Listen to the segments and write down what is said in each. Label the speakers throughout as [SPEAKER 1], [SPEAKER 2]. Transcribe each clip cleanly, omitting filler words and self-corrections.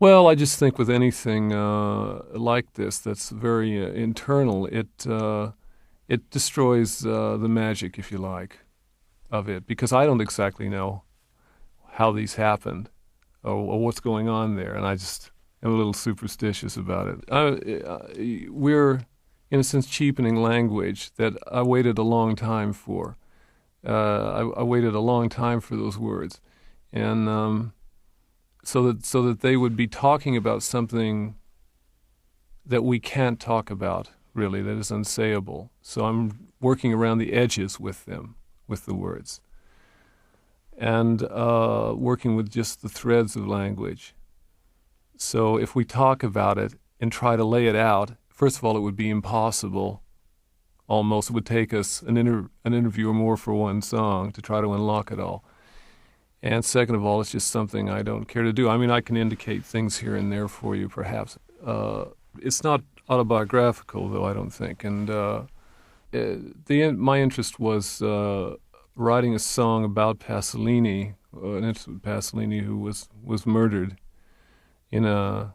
[SPEAKER 1] Well, I just think with anything like this that's very internal, it destroys the magic, if you like, of it, because I don't exactly know how these happened or what's going on there, and I just am a little superstitious about it. We're, in a sense, cheapening language that I waited a long time for. I waited a long time for those words, and so that they would be talking about something that we can't talk about, really, that is unsayable. So I'm working around the edges with them, with the words, and working with just the threads of language. So if we talk about it and try to lay it out, first of all, it would be impossible. Almost, it would take us an interview or more for one song to try to unlock it all. And second of all, it's just something I don't care to do. I mean, I can indicate things here and there for you, perhaps. It's not autobiographical, though, I don't think. And my interest was writing a song about Pasolini, an interest with Pasolini, who was murdered in a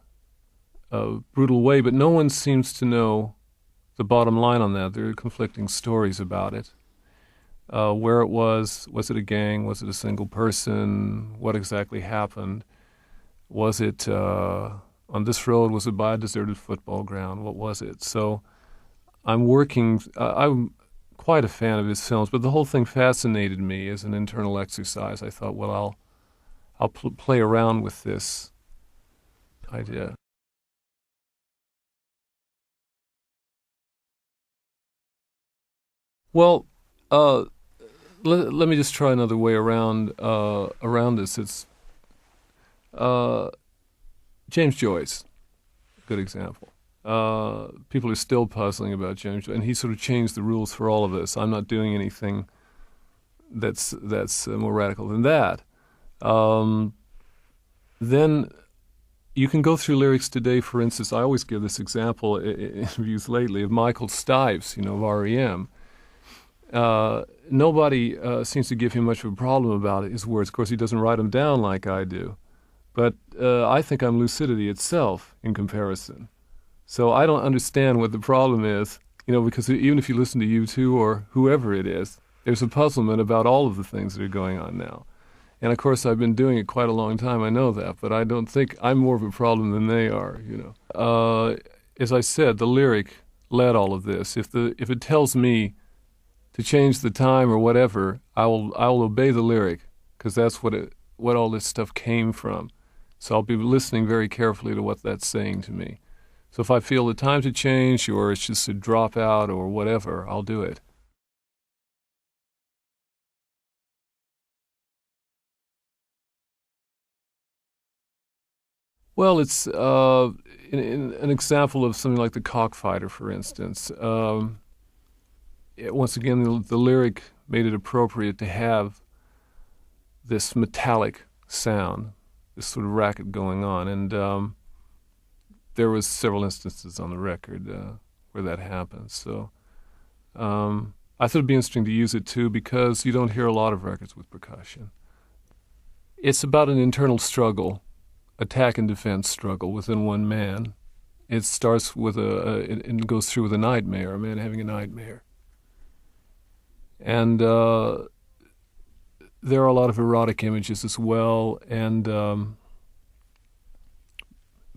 [SPEAKER 1] brutal way. But no one seems to know the bottom line on that. There are conflicting stories about it. Where it was it a gang? Was it a single person? What exactly happened? Was it on this road? Was it by a deserted football ground? What was it? So I'm quite a fan of his films, but the whole thing fascinated me as an internal exercise. I thought, well, I'll play around with this idea. Well, let me just try another way around this. It's James Joyce, good example. People are still puzzling about James Joyce, and he sort of changed the rules for all of us. I'm not doing anything that's more radical than that. Then you can go through lyrics today. For instance, I always give this example in interviews lately of Michael Stives, of REM. Nobody seems to give him much of a problem about his words. Of course, he doesn't write them down like I do. But I think I'm lucidity itself in comparison. So I don't understand what the problem is, because even if you listen to U2 or whoever it is, there's a puzzlement about all of the things that are going on now. And of course, I've been doing it quite a long time, I know that, but I don't think I'm more of a problem than they are, As I said, the lyric led all of this. If it tells me to change the time or whatever, I will obey the lyric, because that's what all this stuff came from. So I'll be listening very carefully to what that's saying to me. So if I feel the time to change, or it's just a drop out or whatever, I'll do it. Well, it's in an example of something like the Cockfighter, for instance. Once again, the lyric made it appropriate to have this metallic sound, this sort of racket going on, and there was several instances on the record where that happens. So I thought it'd be interesting to use it too, because you don't hear a lot of records with percussion. It's about an internal struggle, attack and defense struggle within one man. It starts with it goes through with a nightmare, a man having a nightmare. And there are a lot of erotic images as well, and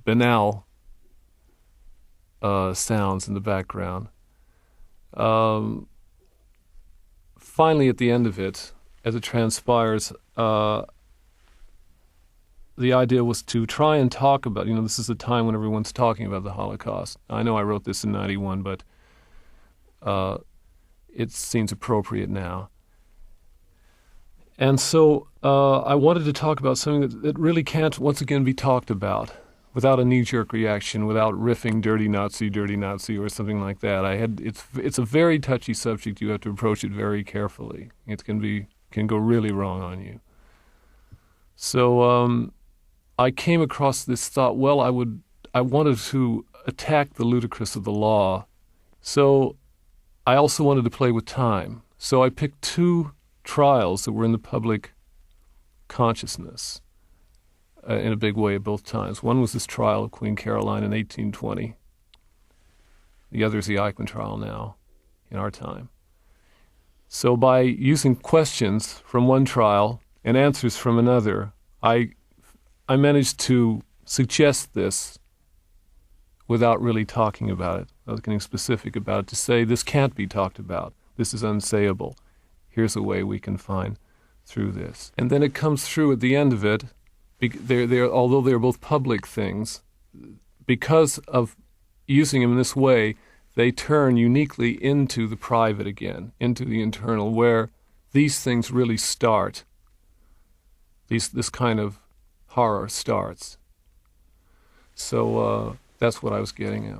[SPEAKER 1] banal sounds in the background. Finally, at the end of it, as it transpires, the idea was to try and talk about, this is a time when everyone's talking about the Holocaust. I know I wrote this in 91, but it seems appropriate now. And so I wanted to talk about something that really can't, once again, be talked about without a knee-jerk reaction, without riffing dirty Nazi, or something like that. It's a very touchy subject. You have to approach it very carefully. It can go really wrong on you. So I came across this thought, well, I wanted to attack the ludicrous of the law. So I also wanted to play with time. So I picked two trials that were in the public consciousness. in a big way both times. One was this trial of Queen Caroline in 1820. The other is the Eichmann trial now, in our time. So by using questions from one trial and answers from another, I managed to suggest this without really talking about it, without getting specific about it, to say this can't be talked about. This is unsayable. Here's a way we can find through this. And then it comes through at the end of it, although they're both public things, because of using them in this way, they turn uniquely into the private again, into the internal, where these things really start. This kind of horror starts. So that's what I was getting at.